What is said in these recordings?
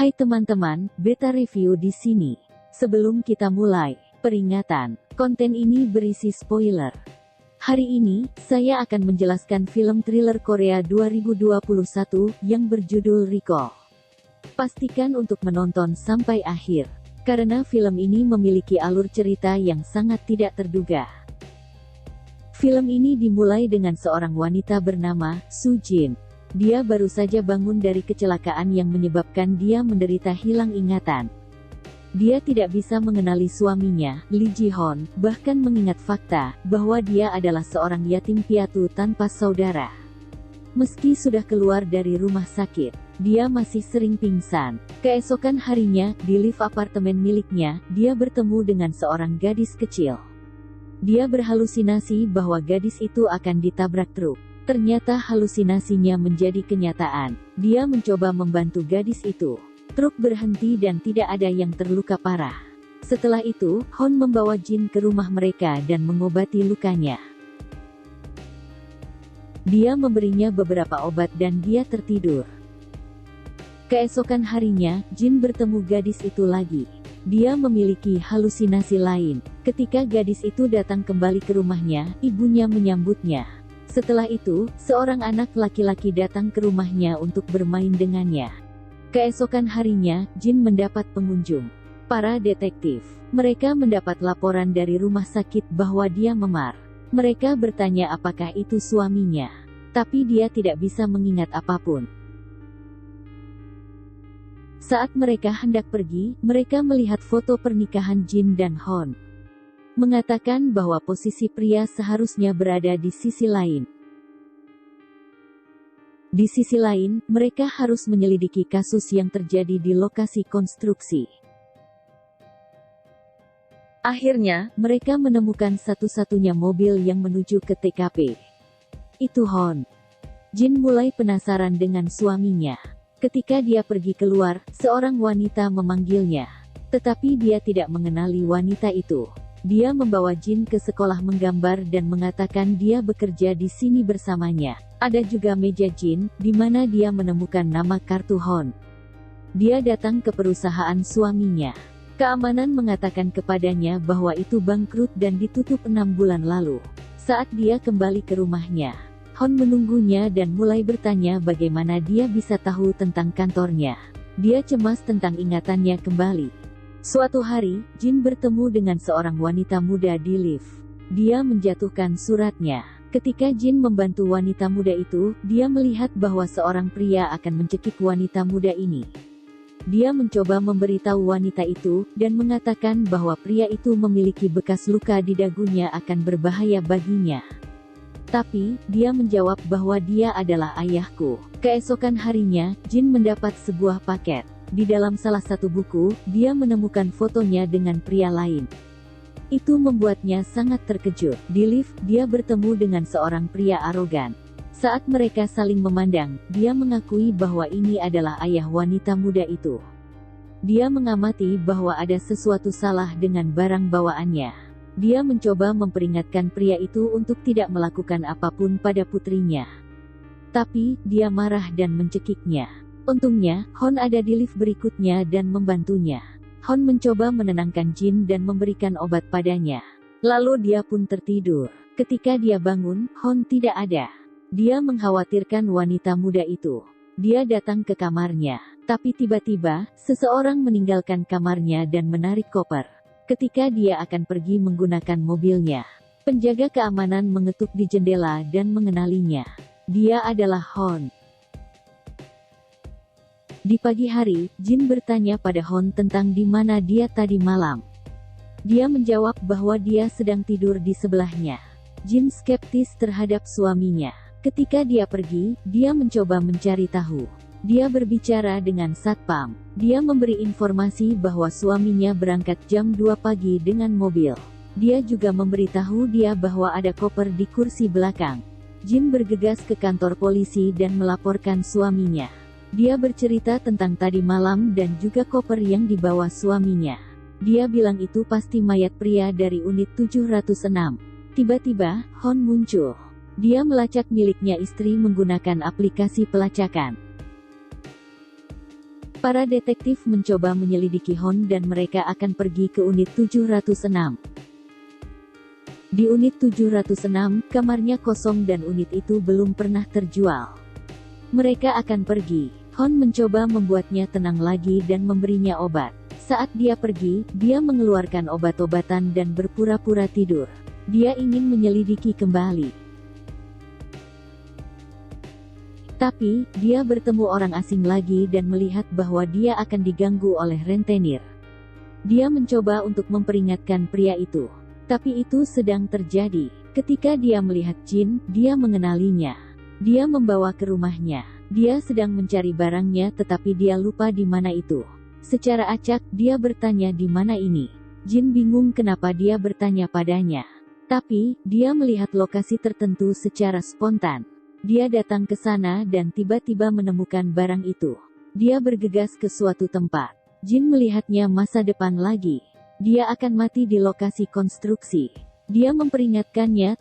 Hai teman-teman, beta review di sini. Sebelum kita mulai, peringatan, konten ini berisi spoiler. Hari ini, saya akan menjelaskan film thriller Korea 2021 yang berjudul Recall. Pastikan untuk menonton sampai akhir, karena film ini memiliki alur cerita yang sangat tidak terduga. Film ini dimulai dengan seorang wanita bernama Soo Jin. Dia baru saja bangun dari kecelakaan yang menyebabkan dia menderita hilang ingatan. Dia tidak bisa mengenali suaminya, Lee Ji-hoon, bahkan mengingat fakta bahwa dia adalah seorang yatim piatu tanpa saudara. Meski sudah keluar dari rumah sakit, dia masih sering pingsan. Keesokan harinya, di lift apartemen miliknya, dia bertemu dengan seorang gadis kecil. Dia berhalusinasi bahwa gadis itu akan ditabrak truk. Ternyata halusinasinya menjadi kenyataan. Dia mencoba membantu gadis itu. Truk berhenti dan tidak ada yang terluka parah. Setelah itu, Hoon membawa Jin ke rumah mereka dan mengobati lukanya. Dia memberinya beberapa obat dan dia tertidur. Keesokan harinya, Jin bertemu gadis itu lagi. Dia memiliki halusinasi lain. Ketika gadis itu datang kembali ke rumahnya, ibunya menyambutnya. Setelah itu, seorang anak laki-laki datang ke rumahnya untuk bermain dengannya. Keesokan harinya, Jin mendapat pengunjung. Para detektif. Mereka mendapat laporan dari rumah sakit bahwa dia memar. Mereka bertanya apakah itu suaminya. Tapi dia tidak bisa mengingat apapun. Saat mereka hendak pergi, mereka melihat foto pernikahan Jin dan Hoon. Mengatakan bahwa posisi pria seharusnya berada di sisi lain. Di sisi lain, mereka harus menyelidiki kasus yang terjadi di lokasi konstruksi. Akhirnya, mereka menemukan satu-satunya mobil yang menuju ke TKP. Itu Hoon. Jin mulai penasaran dengan suaminya. Ketika dia pergi keluar, seorang wanita memanggilnya. Tetapi dia tidak mengenali wanita itu. Dia membawa Jin ke sekolah menggambar dan mengatakan dia bekerja di sini bersamanya. Ada juga meja Jin, di mana dia menemukan nama kartu Hoon. Dia datang ke perusahaan suaminya. Keamanan mengatakan kepadanya bahwa itu bangkrut dan ditutup 6 bulan lalu. Saat dia kembali ke rumahnya, Hoon menunggunya dan mulai bertanya bagaimana dia bisa tahu tentang kantornya. Dia cemas tentang ingatannya kembali. Suatu hari, Jin bertemu dengan seorang wanita muda di lift. Dia menjatuhkan suratnya. Ketika Jin membantu wanita muda itu, dia melihat bahwa seorang pria akan mencekik wanita muda ini. Dia mencoba memberitahu wanita itu, dan mengatakan bahwa pria itu memiliki bekas luka di dagunya akan berbahaya baginya. Tapi, dia menjawab bahwa dia adalah ayahku. Keesokan harinya, Jin mendapat sebuah paket. Di dalam salah satu buku, dia menemukan fotonya dengan pria lain. Itu membuatnya sangat terkejut. Di lift, dia bertemu dengan seorang pria arogan. Saat mereka saling memandang, dia mengakui bahwa ini adalah ayah wanita muda itu. Dia mengamati bahwa ada sesuatu salah dengan barang bawaannya. Dia mencoba memperingatkan pria itu untuk tidak melakukan apapun pada putrinya. Tapi, dia marah dan mencekiknya. Untungnya, Hoon ada di lift berikutnya dan membantunya. Hoon mencoba menenangkan Jin dan memberikan obat padanya. Lalu dia pun tertidur. Ketika dia bangun, Hoon tidak ada. Dia mengkhawatirkan wanita muda itu. Dia datang ke kamarnya. Tapi tiba-tiba, seseorang meninggalkan kamarnya dan menarik koper. Ketika dia akan pergi menggunakan mobilnya, penjaga keamanan mengetuk di jendela dan mengenalinya. Dia adalah Hoon. Di pagi hari, Jin bertanya pada Hoon tentang di mana dia tadi malam. Dia menjawab bahwa dia sedang tidur di sebelahnya. Jin skeptis terhadap suaminya. Ketika dia pergi, dia mencoba mencari tahu. Dia berbicara dengan satpam. Dia memberi informasi bahwa suaminya berangkat jam 2 pagi dengan mobil. Dia juga memberitahu dia bahwa ada koper di kursi belakang. Jin bergegas ke kantor polisi dan melaporkan suaminya. Dia bercerita tentang tadi malam dan juga koper yang dibawa suaminya. Dia bilang itu pasti mayat pria dari unit 706. Tiba-tiba, Hoon muncul. Dia melacak miliknya istri menggunakan aplikasi pelacakan. Para detektif mencoba menyelidiki Hon dan mereka akan pergi ke unit 706. Di unit 706, kamarnya kosong dan unit itu belum pernah terjual. Mereka akan pergi. Hon mencoba membuatnya tenang lagi dan memberinya obat. Saat dia pergi, dia mengeluarkan obat-obatan dan berpura-pura tidur. Dia ingin menyelidiki kembali. Tapi, dia bertemu orang asing lagi dan melihat bahwa dia akan diganggu oleh rentenir. Dia mencoba untuk memperingatkan pria itu. Tapi itu sedang terjadi. Ketika dia melihat Jin, dia mengenalinya. Dia membawa ke rumahnya. Dia sedang mencari barangnya tetapi dia lupa di mana itu. Secara acak, dia bertanya di mana ini. Jin bingung kenapa dia bertanya padanya. Tapi, dia melihat lokasi tertentu secara spontan. Dia datang ke sana dan tiba-tiba menemukan barang itu. Dia bergegas ke suatu tempat. Jin melihatnya masa depan lagi. Dia akan mati di lokasi konstruksi. Dia memperingatkannya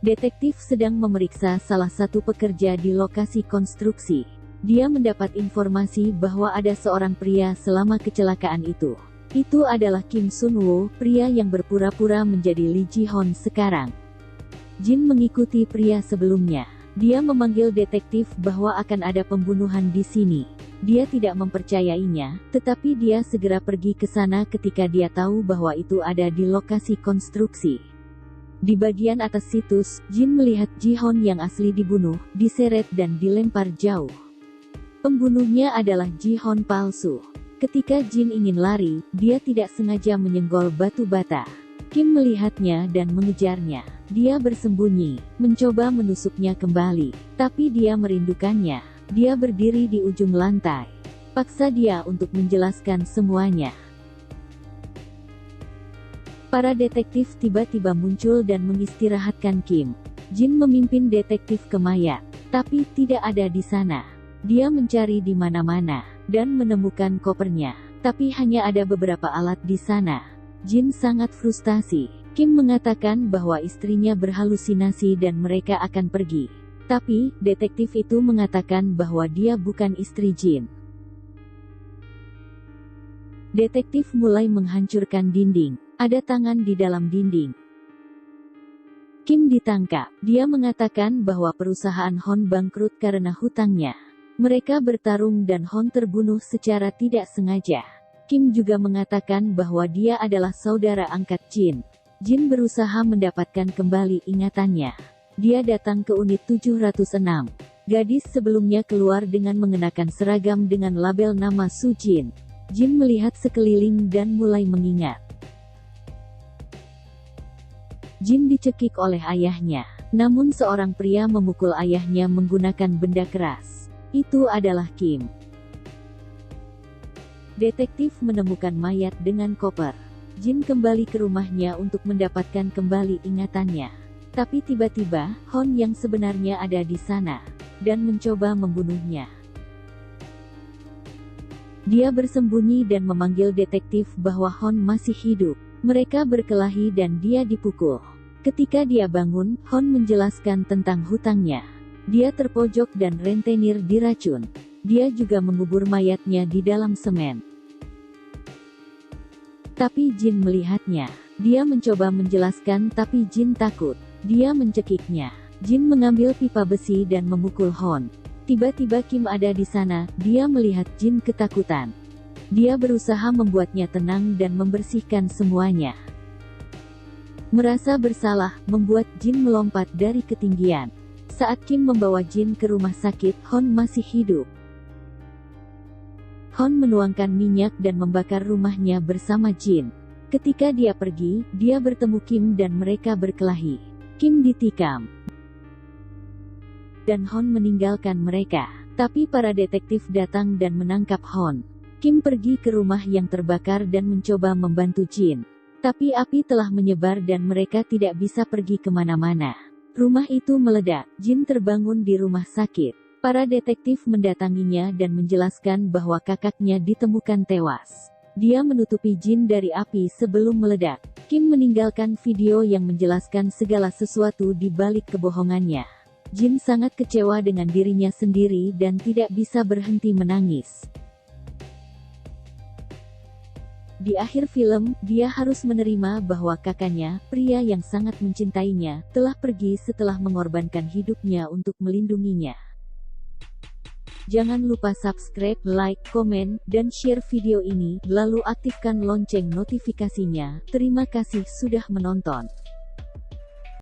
Detektif sedang memeriksa salah satu pekerja di lokasi konstruksi. Dia mendapat informasi bahwa ada seorang pria selama kecelakaan itu. Itu adalah Kim Sun-woo, pria yang berpura-pura menjadi Lee Ji-hon sekarang. Jin mengikuti pria sebelumnya. Dia memanggil detektif bahwa akan ada pembunuhan di sini. Dia tidak mempercayainya, tetapi dia segera pergi ke sana ketika dia tahu bahwa itu ada di lokasi konstruksi. Di bagian atas situs, Jin melihat Ji-hon yang asli dibunuh, diseret dan dilempar jauh. Pembunuhnya adalah Ji-hon palsu. Ketika Jin ingin lari, dia tidak sengaja menyenggol batu bata. Kim melihatnya dan mengejarnya. Dia bersembunyi, mencoba menusuknya kembali, tapi dia merindukannya. Dia berdiri di ujung lantai. Paksa dia untuk menjelaskan semuanya. Para detektif tiba-tiba muncul dan mengistirahatkan Kim. Jin memimpin detektif ke mayat, tapi tidak ada di sana. Dia mencari di mana-mana, dan menemukan kopernya, tapi hanya ada beberapa alat di sana. Jin sangat frustasi. Kim mengatakan bahwa istrinya berhalusinasi dan mereka akan pergi. Tapi, detektif itu mengatakan bahwa dia bukan istri Jin. Detektif mulai menghancurkan dinding. Ada tangan di dalam dinding. Kim ditangkap. Dia mengatakan bahwa perusahaan Hon bangkrut karena hutangnya. Mereka bertarung dan Hon terbunuh secara tidak sengaja. Kim juga mengatakan bahwa dia adalah saudara angkat Jin. Jin berusaha mendapatkan kembali ingatannya. Dia datang ke unit 706. Gadis sebelumnya keluar dengan mengenakan seragam dengan label nama Su Jin. Jin melihat sekeliling dan mulai mengingat. Jin dicekik oleh ayahnya, namun seorang pria memukul ayahnya menggunakan benda keras. Itu adalah Kim. Detektif menemukan mayat dengan koper. Jin kembali ke rumahnya untuk mendapatkan kembali ingatannya. Tapi tiba-tiba, Hon yang sebenarnya ada di sana, dan mencoba membunuhnya. Dia bersembunyi dan memanggil detektif bahwa Hon masih hidup. Mereka berkelahi dan dia dipukul. Ketika dia bangun, Hon menjelaskan tentang hutangnya. Dia terpojok dan rentenir diracun. Dia juga mengubur mayatnya di dalam semen. Tapi Jin melihatnya. Dia mencoba menjelaskan tapi Jin takut. Dia mencekiknya. Jin mengambil pipa besi dan memukul Hon. Tiba-tiba Kim ada di sana. Dia melihat Jin ketakutan. Dia berusaha membuatnya tenang dan membersihkan semuanya. Merasa bersalah, membuat Jin melompat dari ketinggian. Saat Kim membawa Jin ke rumah sakit, Hon masih hidup. Hon menuangkan minyak dan membakar rumahnya bersama Jin. Ketika dia pergi, dia bertemu Kim dan mereka berkelahi. Kim ditikam. Dan Hon meninggalkan mereka. Tapi para detektif datang dan menangkap Hon. Kim pergi ke rumah yang terbakar dan mencoba membantu Jin. Tapi api telah menyebar dan mereka tidak bisa pergi kemana-mana. Rumah itu meledak. Jin terbangun di rumah sakit. Para detektif mendatanginya dan menjelaskan bahwa kakaknya ditemukan tewas. Dia menutupi Jin dari api sebelum meledak. Kim meninggalkan video yang menjelaskan segala sesuatu di balik kebohongannya. Jin sangat kecewa dengan dirinya sendiri dan tidak bisa berhenti menangis. Di akhir film, dia harus menerima bahwa kakaknya, pria yang sangat mencintainya, telah pergi setelah mengorbankan hidupnya untuk melindunginya. Jangan lupa subscribe, like, komen, dan share video ini, lalu aktifkan lonceng notifikasinya. Terima kasih sudah menonton.